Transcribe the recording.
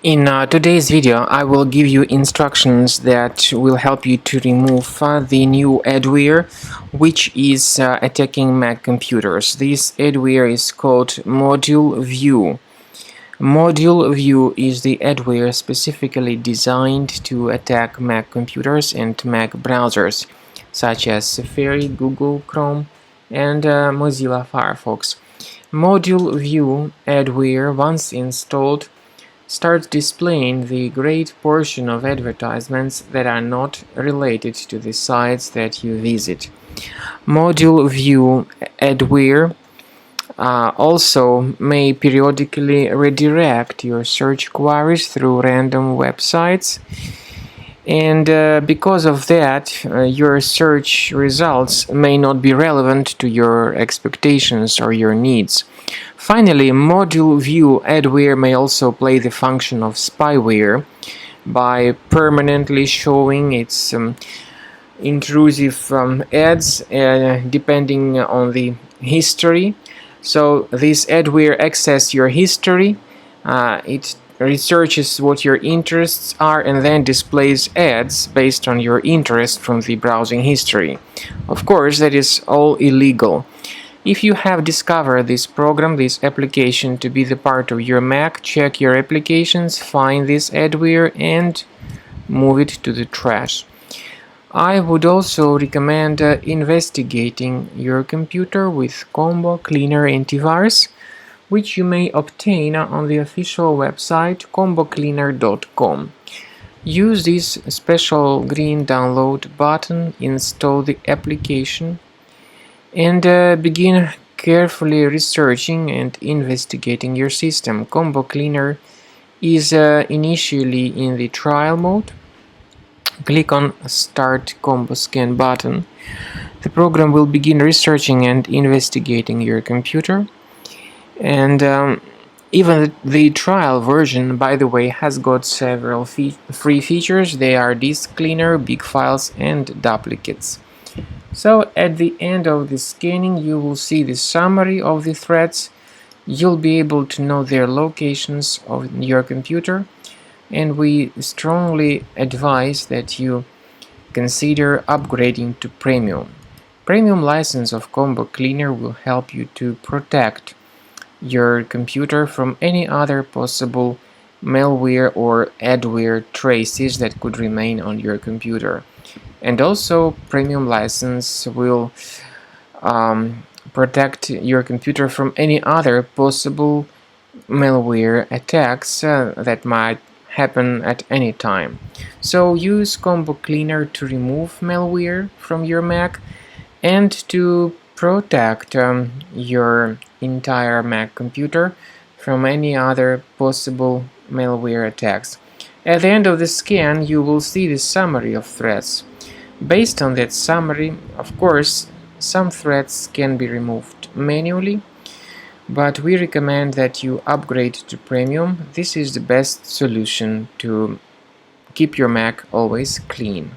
In today's video, I will give you instructions that will help you to remove the new adware which is attacking Mac computers. This adware is called ModuleView. ModuleView is the adware specifically designed to attack Mac computers and Mac browsers such as Safari, Google Chrome, and Mozilla Firefox. ModuleView adware, once installed, starts displaying the great portion of advertisements that are not related to the sites that you visit. ModuleView adware also may periodically redirect your search queries through random websites, and because of that, your search results may not be relevant to your expectations or your needs. Finally, ModuleView adware may also play the function of spyware by permanently showing its intrusive ads depending on the history. So this adware accesses your history, it researches what your interests are, and then displays ads based on your interest from the browsing history. Of course, that is all illegal. If you have discovered this program, this application, to be the part of your Mac, check your applications, find this adware, and move it to the trash. I would also recommend investigating your computer with Combo Cleaner Antivirus, which you may obtain on the official website combocleaner.com. Use this special green download button, install the application, and begin carefully researching and investigating your system. Combo Cleaner is initially in the trial mode. Click on Start Combo Scan button. The program will begin researching and investigating your computer. And even the trial version, by the way, has got several free features. They are disk cleaner, big files, and duplicates. So at the end of the scanning, you will see the summary of the threats. You'll be able to know their locations on your computer, and we strongly advise that you consider upgrading to Premium. Premium license of Combo Cleaner will help you to protect your computer from any other possible malware or adware traces that could remain on your computer. And also, Premium license will protect your computer from any other possible malware attacks that might happen at any time. So use Combo Cleaner to remove malware from your Mac and to protect your entire Mac computer from any other possible malware attacks. At the end of the scan, you will see the summary of threats. Based on that summary, of course, some threats can be removed manually, but we recommend that you upgrade to Premium. This is the best solution to keep your Mac always clean.